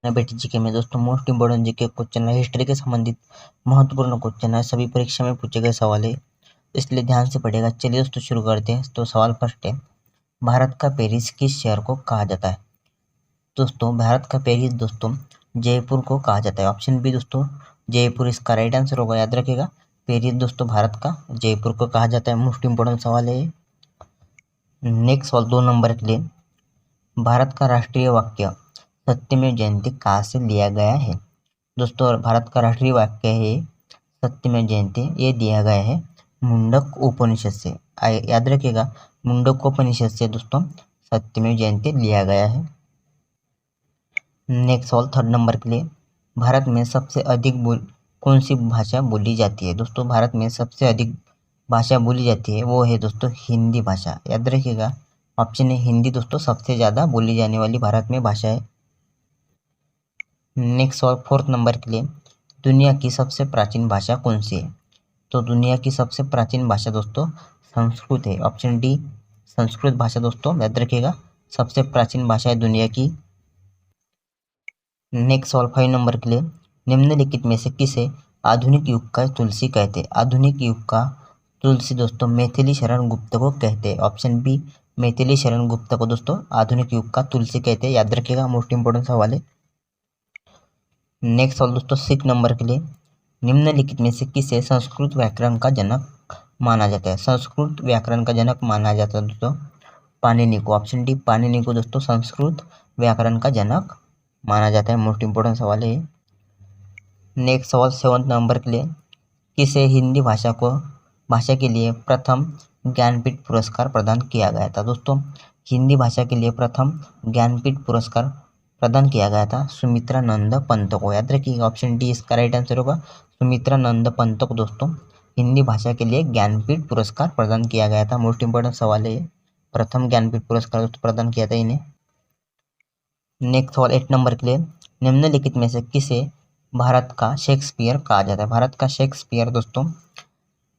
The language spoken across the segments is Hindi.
बेटी जीके में दोस्तों मोस्ट इंपोर्टेंट जीके क्वेश्चन है, हिस्ट्री के संबंधित महत्वपूर्ण क्वेश्चन है, सभी परीक्षा में पूछे गए सवाल है, इसलिए ध्यान से पढ़ेगा। चलिए दोस्तों शुरू करते हैं। तो सवाल फर्स्ट है, भारत का पेरिस किस शहर को कहा जाता है? दोस्तों भारत का पेरिस दोस्तों जयपुर को कहा जाता है। ऑप्शन बी दोस्तों जयपुर इसका राइट आंसर होगा, याद रखिएगा। पेरिस दोस्तों भारत का जयपुर को कहा जाता है। मोस्ट इंपोर्टेंट सवाल है। नेक्स्ट सवाल 2 नंबर के लिए, भारत का राष्ट्रीय वाक्य सत्यमेव जयते कहाँ से लिया गया है? दोस्तों भारत का राष्ट्रीय वाक्य है सत्यमेव जयते, ये दिया गया है मुंडक उपनिषद से। याद रखिएगा, मुंडक उपनिषद से दोस्तों सत्यमेव जयते लिया गया है। नेक्स्ट सवाल 3 नंबर के लिए, भारत में सबसे अधिक कौन सी भाषा बोली जाती है? दोस्तों भारत में सबसे अधिक भाषा बोली जाती है वो है दोस्तों हिंदी भाषा, याद रखिएगा। ऑप्शन है हिंदी दोस्तों सबसे ज़्यादा बोली जाने वाली भारत में भाषा है। नेक्स्ट सवाल 4 नंबर के लिए, दुनिया की सबसे प्राचीन भाषा कौन सी है? तो दुनिया की सबसे प्राचीन भाषा दोस्तों संस्कृत है। ऑप्शन डी संस्कृत भाषा दोस्तों, याद रखिएगा, सबसे प्राचीन भाषा है दुनिया की। नेक्स्ट सवाल 5 नंबर के लिए, निम्नलिखित में से किसे आधुनिक युग का तुलसी कहते हैं? आधुनिक युग का तुलसी दोस्तों मैथिली शरण गुप्त को कहते हैं। ऑप्शन बी मैथिली शरण गुप्त को दोस्तों आधुनिक युग का तुलसी कहते हैं, याद रखिएगा, मोस्ट इंपोर्टेंट सवाल है। नेक्स्ट सवाल दोस्तों 6 नंबर के लिए, निम्नलिखित में से किसे संस्कृत व्याकरण का जनक माना जाता है? संस्कृत व्याकरण का जनक माना जाता है दोस्तों पाणिनि को। ऑप्शन डी पाणिनि को दोस्तों संस्कृत व्याकरण का जनक माना जाता है। मोस्ट इंपोर्टेंट सवाल है। नेक्स्ट सवाल 7 नंबर के लिए, किसे हिंदी भाषा के लिए प्रथम ज्ञानपीठ पुरस्कार प्रदान किया गया था? दोस्तों हिंदी भाषा के लिए प्रथम ज्ञानपीठ पुरस्कार प्रदान किया गया था सुमित्रानंद पंत को, याद रखिएगा। ऑप्शन डी इसका राइट आंसर होगा, सुमित्रानंद पंत को दोस्तों हिंदी भाषा के लिए ज्ञानपीठ पुरस्कार प्रदान किया गया था। मोस्ट इंपोर्टेंट सवाल है, प्रथम ज्ञानपीठ पुरस्कार दोस्तों प्रदान किया था इन्हें। नेक्स्ट सवाल 8 नंबर के लिए, निम्नलिखित में से किसे भारत का शेक्सपियर कहा जाता है? भारत का शेक्सपियर दोस्तों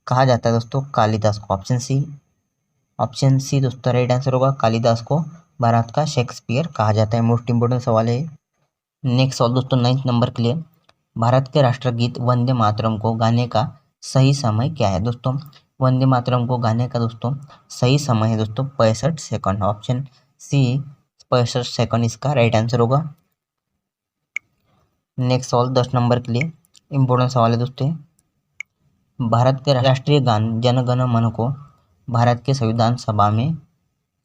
कहा जाता है दोस्तों कालिदास को। ऑप्शन सी दोस्तों राइट आंसर होगा, कालिदास को भारत का शेक्सपियर कहा जाता है। मोस्ट इंपोर्टेंट सवाल है। नेक्स्ट सवाल दोस्तों 9 नंबर के लिए, भारत के राष्ट्रगीत वंदे मातरम को गाने का सही समय क्या है? दोस्तों वंदे मातरम को गाने का दोस्तों सही समय है दोस्तों 65 सेकंड। ऑप्शन सी 65 सेकंड इसका राइट आंसर होगा। नेक्स्ट सवाल 10 नंबर के लिए इंपॉर्टेंट सवाल है दोस्तों, भारत के राष्ट्रीय गान जन गण मन को भारत के संविधान सभा में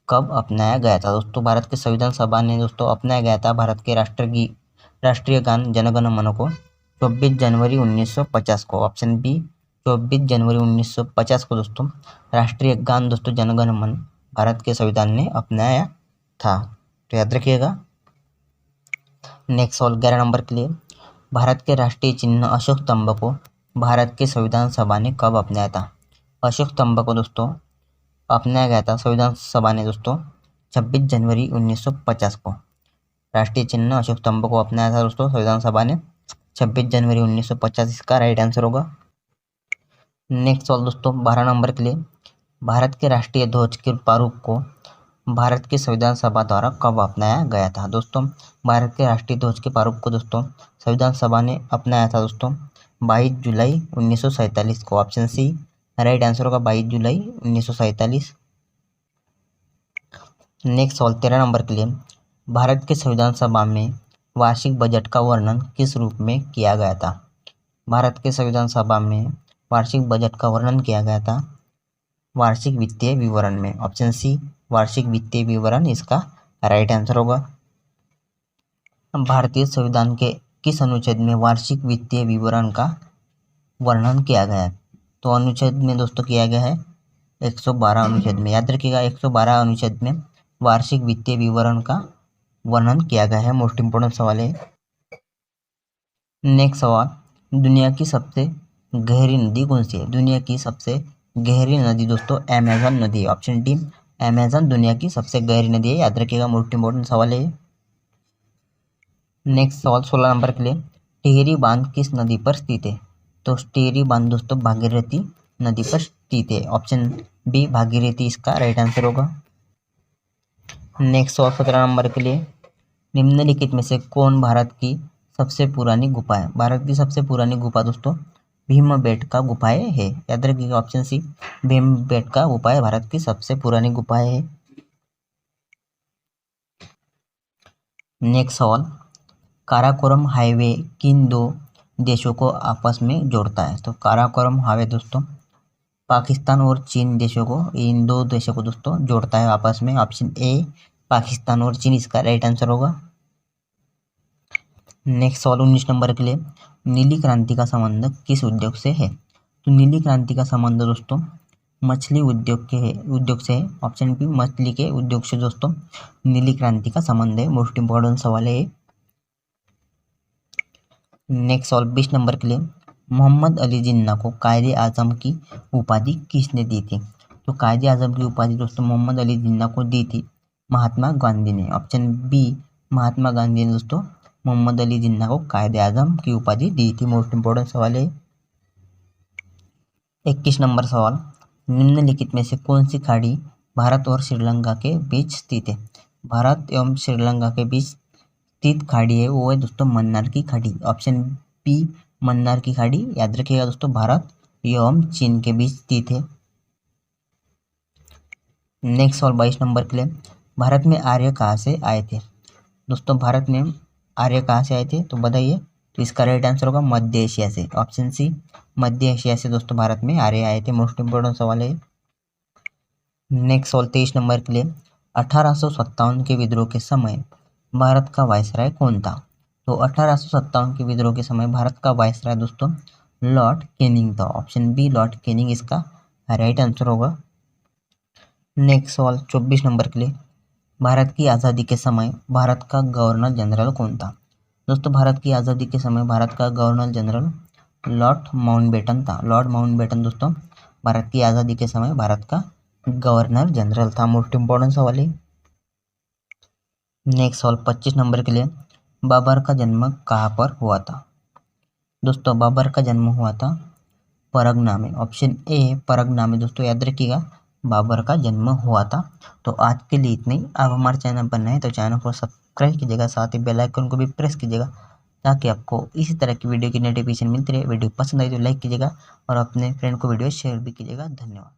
कब अपनाया गया था? दोस्तों भारत के संविधान सभा ने दोस्तों अपनाया गया था भारत के राष्ट्रीय गान जन गण मन को 24 जनवरी 1950 को। ऑप्शन बी 24 जनवरी 1950 को दोस्तों राष्ट्रीय गान दोस्तों जन गण मन भारत के संविधान ने अपनाया था, तो याद रखिएगा। नेक्स्ट सवाल 11 नंबर के लिए, भारत के राष्ट्रीय चिन्ह अशोक स्तंभ को भारत के संविधान सभा ने कब अपनाया था? अशोक स्तंभ को दोस्तों अपनाया गया था संविधान सभा ने दोस्तों 26 जनवरी 1950 को। राष्ट्रीय चिन्ह अशोक स्तंभ को अपनाया था दोस्तों संविधान सभा ने 26 जनवरी 1950, इसका राइट आंसर होगा। नेक्स्ट सवाल दोस्तों 12 नंबर के लिए, भारत के राष्ट्रीय ध्वज के प्रारूप को भारत के संविधान सभा द्वारा कब अपनाया गया था? दोस्तों भारत के राष्ट्रीय ध्वज के प्रारूप को दोस्तों संविधान सभा ने अपनाया था दोस्तों 22 जुलाई 1947 को। ऑप्शन सी राइट आंसर होगा 22 जुलाई 1947। नेक्स्ट सवाल 13 नंबर के लिए, भारत के संविधान सभा में वार्षिक बजट का वर्णन किस रूप में किया गया था? भारत के संविधान सभा में वार्षिक बजट का वर्णन किया गया था वार्षिक वित्तीय विवरण में। ऑप्शन सी वार्षिक वित्तीय विवरण इसका राइट आंसर होगा। भारतीय संविधान के किस अनुच्छेद में वार्षिक वित्तीय विवरण का वर्णन किया गया है? तो अनुच्छेद में दोस्तों किया गया है 112 अनुच्छेद में, याद रखिएगा 112 अनुच्छेद में वार्षिक वित्तीय विवरण का वर्णन किया गया है। मोस्ट इंपोर्टेंट सवाल है। नेक्स्ट सवाल, दुनिया की सबसे गहरी नदी कौन सी है? दुनिया की सबसे गहरी नदी दोस्तों अमेजन नदी है। ऑप्शन डी अमेजन दुनिया की सबसे गहरी नदी है, याद रखिएगा, मोस्ट इंपोर्टेंट सवाल है। नेक्स्ट सवाल 16 नंबर के लिए, टिहरी बांध किस नदी पर स्थित है? तो टिहरी बांध दोस्तों भागीरथी नदी पर स्थित है। ऑप्शन बी भागीरथी इसका राइट आंसर होगा। नेक्स्ट सवाल 17 नंबर के लिए, निम्नलिखित में से कौन भारत की सबसे पुरानी गुफा है? भारत की सबसे पुरानी गुफा दोस्तों भीमबेटका गुफाएं है। याद रखिएगा ऑप्शन सी, भीमबेटका गुफाएं भारत की सबसे पुरानी गुफाएं है। नेक्स्ट सवाल, काराकोरम हाईवे किन दो देशों को आपस में जोड़ता है? तो काराकोरम हाईवे दोस्तों पाकिस्तान और चीन देशों को, इन दो देशों को दोस्तों जोड़ता है आपस में। ऑप्शन ए पाकिस्तान और चीन इसका राइट आंसर होगा। नेक्स्ट सवाल 19 नंबर के लिए, नीली क्रांति का संबंध किस उद्योग से है? तो नीली क्रांति का संबंध दोस्तों मछली उद्योग से है। ऑप्शन बी मछली के उद्योग से दोस्तों नीली क्रांति का संबंध है। मोस्ट इंपॉर्टेंट सवाल है। नेक्स्ट सवाल 20 नंबर के लिए, मोहम्मद अली जिन्ना को कायदे आजम की उपाधि किसने दी थी? तो कायदे आजम की उपाधि दोस्तों मोहम्मद अली जिन्ना को दी थी महात्मा गांधी ने। ऑप्शन बी महात्मा गांधी ने दोस्तों मोहम्मद अली जिन्ना को कायदे आजम की उपाधि दी थी। मोस्ट इंपॉर्टेंट सवाल है। 21 नंबर सवाल, निम्नलिखित में से कौन सी खाड़ी भारत और श्रीलंका के बीच स्थित है? भारत एवं श्रीलंका के बीच स्थित खाड़ी है वो है दोस्तों मन्नार की खाड़ी। ऑप्शन बी मन्नार की खाड़ी। याद रखिएगा दोस्तों भारत एवं चीन के बीच स्थित है। नेक्स्ट सवाल 22 नंबर के लिए, भारत में आर्य कहाँ से आए थे? दोस्तों भारत में आर्य कहाँ से आए थे तो बताइए। तो इसका राइट आंसर होगा मध्य एशिया से। ऑप्शन सी मध्य एशिया से दोस्तों भारत में आर्य आए थे। मोस्ट इंपोर्टेंट सवाल है। नेक्स्ट सवाल 23 नंबर के लिए, 1857 के विद्रोह के समय भारत का वायसराय कौन था? तो 1857 के विद्रोह के समय भारत का वायसराय दोस्तों लॉर्ड कैनिंग था। ऑप्शन बी लॉर्ड कैनिंग इसका राइट आंसर होगा। नेक्स्ट सवाल 24 नंबर के लिए, भारत की आज़ादी के समय भारत का गवर्नर जनरल कौन था? दोस्तों भारत की आज़ादी के समय भारत का गवर्नर जनरल लॉर्ड माउंटबेटन था। लॉर्ड माउंटबेटन दोस्तों भारत की आज़ादी के समय भारत का गवर्नर जनरल था। मोस्ट इंपॉर्टेंट सवाल है। नेक्स्ट सवाल 25 नंबर के लिए, बाबर का जन्म कहाँ पर हुआ था? दोस्तों बाबर का जन्म हुआ था परगना में। ऑप्शन ए परगना में दोस्तों याद रखिएगा बाबर का जन्म हुआ था। तो आज के लिए इतना ही। आप हमारे चैनल पर नए हैं तो चैनल को सब्सक्राइब कीजिएगा, साथ ही बेल आइकन को भी प्रेस कीजिएगा ताकि आपको इसी तरह की वीडियो की नोटिफिकेशन मिलती रहे। वीडियो पसंद आई तो लाइक कीजिएगा और अपने फ्रेंड को वीडियो शेयर भी कीजिएगा। धन्यवाद।